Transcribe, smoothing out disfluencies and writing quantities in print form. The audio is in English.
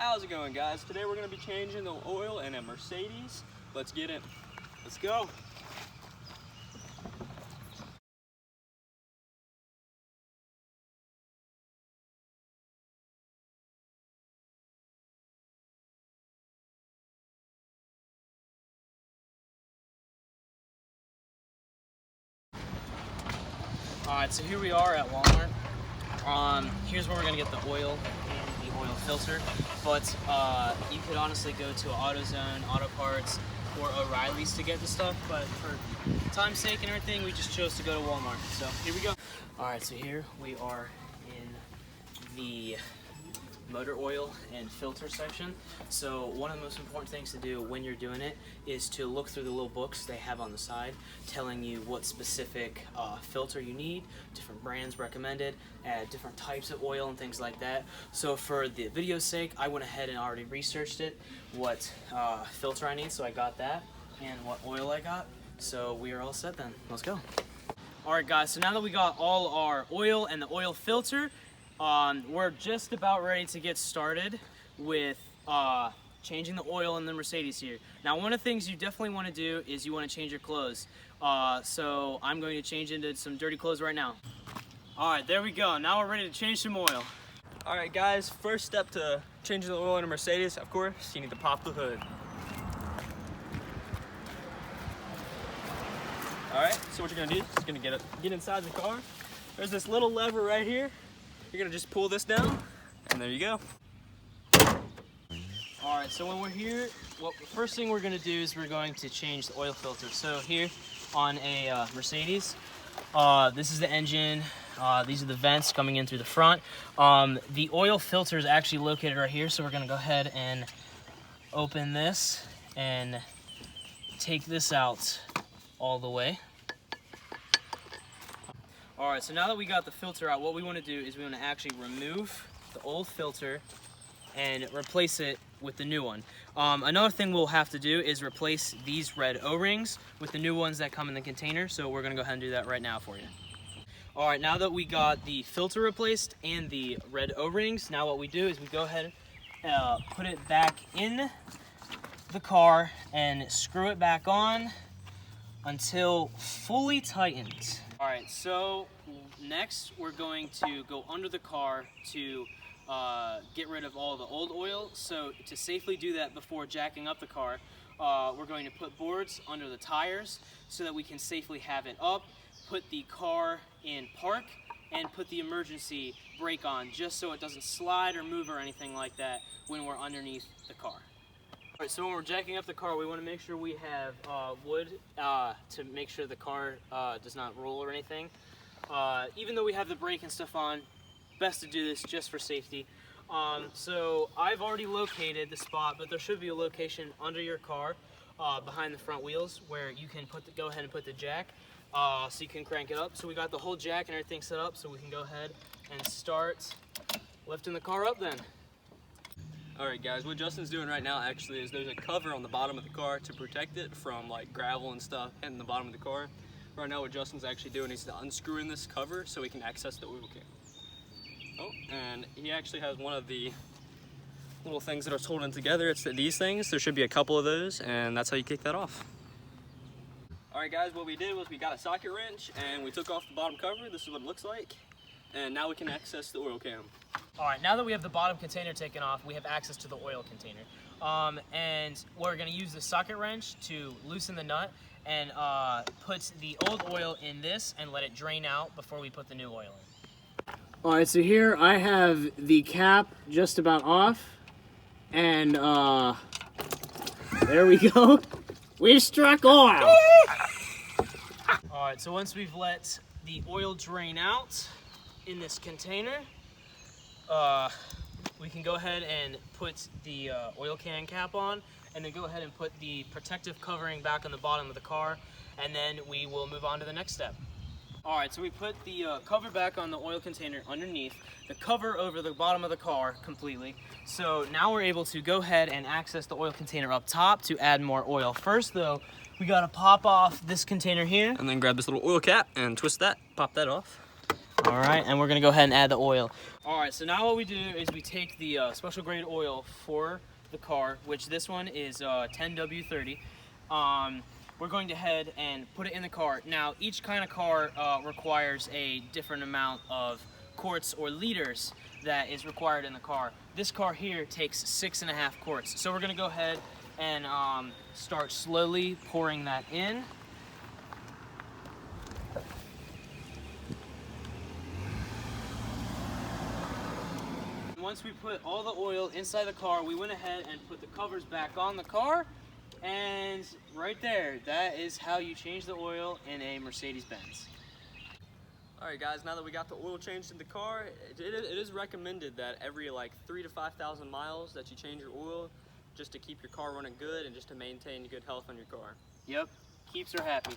How's it going, guys? Today we're going to be changing the oil in a Mercedes. Let's get it. Let's go. Alright, so here we are at Walmart. Here's where we're going to get the oil and the oil filter. But you could honestly go to AutoZone, Auto Parts, or O'Reilly's to get the stuff. But for time's sake and everything, we just chose to go to Walmart. So here we go. Alright, so here we are in the motor oil and filter section. So one of the most important things to do when you're doing it is to look through the little books they have on the side telling you what specific filter you need, different brands recommended, different types of oil and things like that. So for the video's sake, I went ahead and already researched it, what filter I need, so I got that, and what oil I got. So we are all set then. Let's go. Alright guys, so now that we got all our oil and the oil filter, we're just about ready to get started with changing the oil in the Mercedes here. Now, one of the things you definitely want to do is you want to change your clothes. So I'm going to change into some dirty clothes right now. Alright, there we go. Now we're ready to change some oil. Alright guys, first step to changing the oil in a Mercedes, of course, you need to pop the hood. Alright, so what you're going to do is you're going to get inside the car. There's this little lever right here. You're gonna just pull this down, and there you go. All right, so when we're here, the first thing we're gonna do is we're going to change the oil filter. So here on a Mercedes, this is the engine, these are the vents coming in through the front. The oil filter is actually located right here, so we're gonna go ahead and open this and take this out all the way. Alright, so now that we got the filter out, what we want to do is we want to actually remove the old filter and replace it with the new one. Another thing we'll have to do is replace these red O-rings with the new ones that come in the container, so we're going to go ahead and do that right now for you. Alright, now that we got the filter replaced and the red O-rings, now what we do is we go ahead and put it back in the car and screw it back on until fully tightened. Alright, so next we're going to go under the car to get rid of all the old oil. So to safely do that before jacking up the car, we're going to put boards under the tires so that we can safely have it up, put the car in park, and put the emergency brake on just so it doesn't slide or move or anything like that when we're underneath the car. Alright, so when we're jacking up the car, we want to make sure we have wood to make sure the car does not roll or anything. Even though we have the brake and stuff on, best to do this just for safety. So I've already located the spot, but there should be a location under your car behind the front wheels where you can go ahead and put the jack so you can crank it up. So we got the whole jack and everything set up, so we can go ahead and start lifting the car up then. Alright guys, what Justin's doing right now actually is there's a cover on the bottom of the car to protect it from like gravel and stuff hitting the bottom of the car. Right now what Justin's actually doing is unscrewing this cover so he can access the oil can. Oh, and he actually has one of the little things that are holding together. It's these things. There should be a couple of those, and that's how you kick that off. Alright guys, what we did was we got a socket wrench and we took off the bottom cover. This is what it looks like. And now we can access the oil can. Alright, now that we have the bottom container taken off, we have access to the oil container. And we're going to use the socket wrench to loosen the nut and put the old oil in this and let it drain out before we put the new oil in. Alright, so here I have the cap just about off. And there we go. We've struck oil! Alright, so once we've let the oil drain out in this container, we can go ahead and put the oil can cap on and then go ahead and put the protective covering back on the bottom of the car, and then we will move on to the next step. Alright, so we put the cover back on the oil container underneath, the cover over the bottom of the car completely. So now we're able to go ahead and access the oil container up top to add more oil. First though, we gotta pop off this container here. And then grab this little oil cap and twist that, pop that off. All right, and we're gonna go ahead and add the oil. All right, so now what we do is we take the special grade oil for the car, which this one is 10W30. We're going to head and put it in the car. Now, each kind of car requires a different amount of quarts or liters that is required in the car. This car here takes 6.5 quarts. So we're gonna go ahead and start slowly pouring that in. Once we put all the oil inside the car, we went ahead and put the covers back on the car. And right there, that is how you change the oil in a Mercedes-Benz. Alright guys, now that we got the oil changed in the car, it is recommended that every like 3,000 to 5,000 miles that you change your oil, just to keep your car running good and just to maintain good health on your car. Yep, keeps her happy.